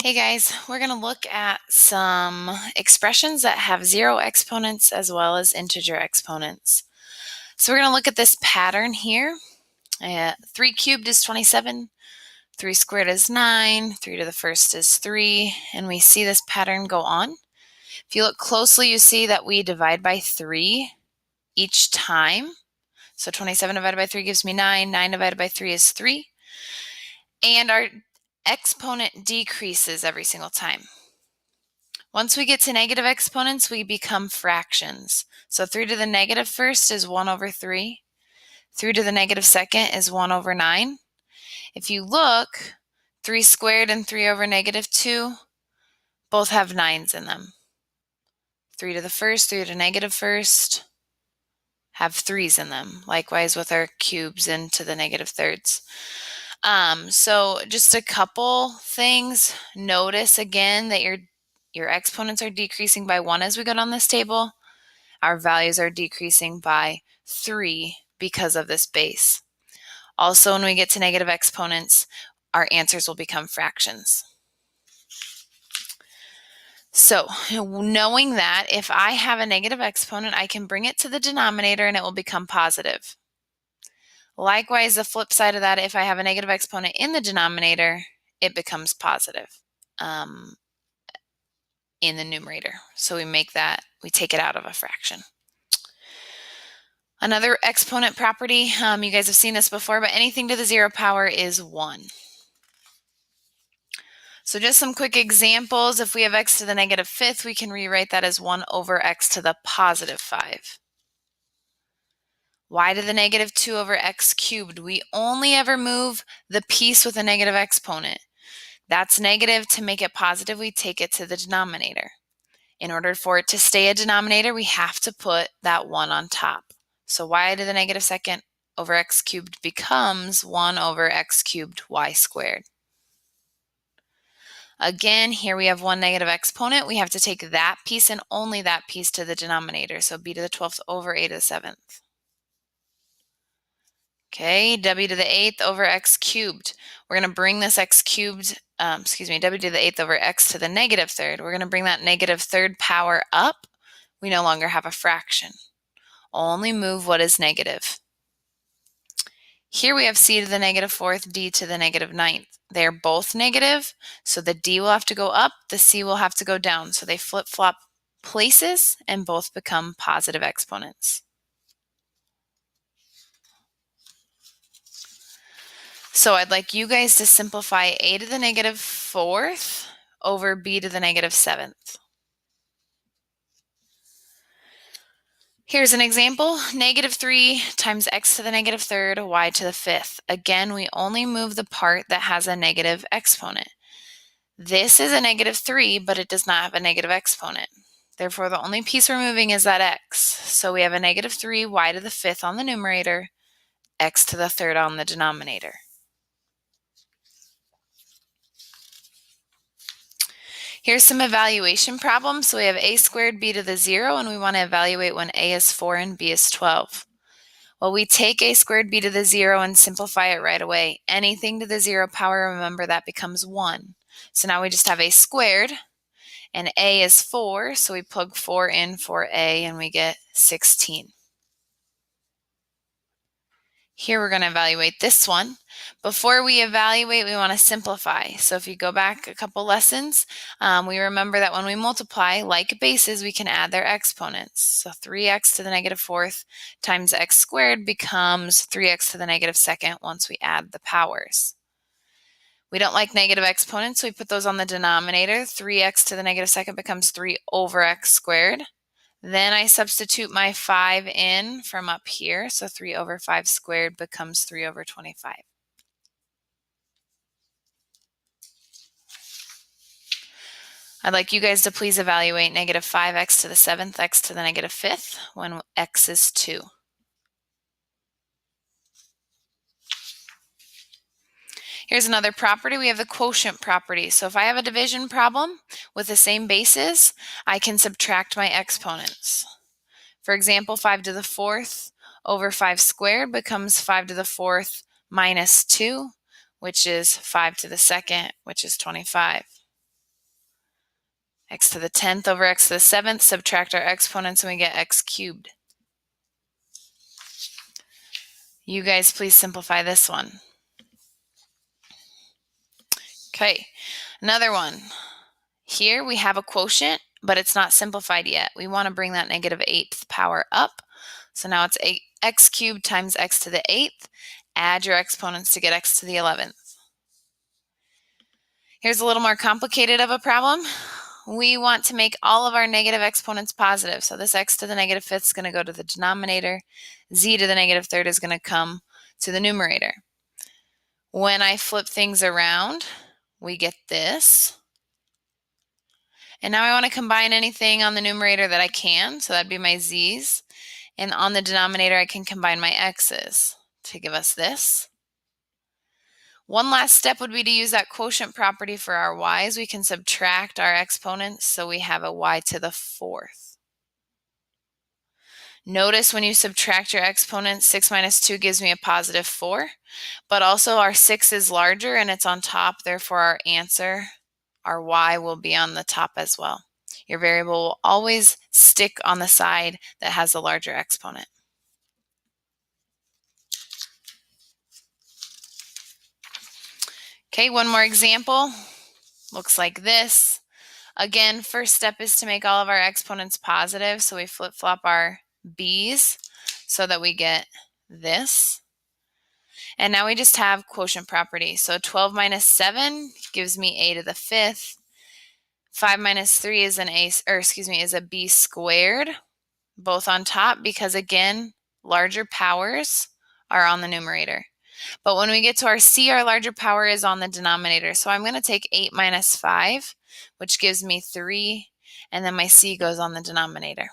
Hey guys, we're going to look at some expressions that have zero exponents as well as integer exponents. So we're going to look at this pattern here. 3 cubed is 27, 3 squared is 9, 3 to the first is 3, and we see this pattern go on. If you look closely, you see that we divide by 3 each time. So 27 divided by 3 gives me 9, 9 divided by 3 is 3, and our exponent decreases every single time. Once we get to negative exponents, we become fractions. So 3 to the negative first is 1 over 3. 3 to the negative second is 1 over 9. If you look, 3 squared and 3 over negative 2 both have 9s in them. 3 to the first, 3 to negative first have 3s in them. Likewise with our cubes into the negative thirds. So just a couple things. Notice again that your exponents are decreasing by 1 as we go down this table. Our values are decreasing by 3 because of this base. Also, when we get to negative exponents, our answers will become fractions. So, knowing that if I have a negative exponent, I can bring it to the denominator and it will become positive. Likewise, the flip side of that, if I have a negative exponent in the denominator, it becomes positive in the numerator. So we take it out of a fraction. Another exponent property, you guys have seen this before, but anything to the 0 power is 1. So just some quick examples. If we have x to the negative 5th, we can rewrite that as 1 over x to the positive 5. Y to the negative 2 over x cubed. We only ever move the piece with a negative exponent. That's negative. To make it positive, we take it to the denominator. In order for it to stay a denominator, we have to put that 1 on top. So y to the negative second over x cubed becomes 1 over x cubed y squared. Again, here we have one negative exponent. We have to take that piece and only that piece to the denominator. So b to the 12th over a to the 7th. Okay, w to the 8th over x cubed. We're going to bring this x cubed, w to the 8th over x to the negative third. We're going to bring that negative third power up. We no longer have a fraction. Only move what is negative. Here we have c to the negative 4th, d to the negative 9th. They're both negative, so the d will have to go up, the c will have to go down. So they flip-flop places and both become positive exponents. So I'd like you guys to simplify a to the negative 4th over b to the negative 7th. Here's an example, negative 3 times x to the negative 3rd, y to the 5th. Again, we only move the part that has a negative exponent. This is a negative 3, but it does not have a negative exponent. Therefore, the only piece we're moving is that x. So we have a negative 3, y to the 5th on the numerator, x to the 3rd on the denominator. Here's some evaluation problems. So we have a squared b to the 0, and we want to evaluate when a is 4 and b is 12. Well, we take a squared b to the 0 and simplify it right away. Anything to the 0 power, remember, that becomes 1. So now we just have a squared, and a is 4, so we plug 4 in for a, and we get 16. Here we're going to evaluate this one. Before we evaluate, we want to simplify. So if you go back a couple lessons, we remember that when we multiply like bases, we can add their exponents. So 3x to the negative 4th times x squared becomes 3x to the negative 2nd once we add the powers. We don't like negative exponents, so we put those on the denominator. 3x to the negative 2nd becomes 3 over x squared. Then I substitute my 5 in from up here, so 3 over 5 squared becomes 3 over 25. I'd like you guys to please evaluate negative 5x to the 7th, x to the negative 5th, when x is 2. Here's another property. We have the quotient property. So if I have a division problem with the same bases, I can subtract my exponents. For example, 5 to the 4th over 5 squared becomes 5 to the 4th minus 2, which is 5 to the 2nd, which is 25. X to the 10th over x to the 7th, subtract our exponents, and we get x cubed. You guys please simplify this one. Okay, another one. Here we have a quotient, but it's not simplified yet. We want to bring that -8th power up. So now it's x cubed times x to the 8th. Add your exponents to get x to the 11th. Here's a little more complicated of a problem. We want to make all of our negative exponents positive. So this x to the -5th is going to go to the denominator. Z to the -3rd is going to come to the numerator. When I flip things around, we get this. And now I want to combine anything on the numerator that I can. So that'd be my z's. And on the denominator, I can combine my x's to give us this. One last step would be to use that quotient property for our y's. We can subtract our exponents, so we have a y to the 4th. Notice when you subtract your exponents, 6 minus 2 gives me a positive 4, but also our 6 is larger and it's on top, therefore our answer, our y, will be on the top as well. Your variable will always stick on the side that has a larger exponent. Okay, one more example. Looks like this. Again, first step is to make all of our exponents positive, so we flip-flop our b's so that we get this. And now we just have quotient property. So 12 minus 7 gives me a to the 5th. 5 minus 3 is is a b squared, both on top, because again, larger powers are on the numerator. But when we get to our c, our larger power is on the denominator. So I'm going to take 8 minus 5, which gives me 3, and then my c goes on the denominator.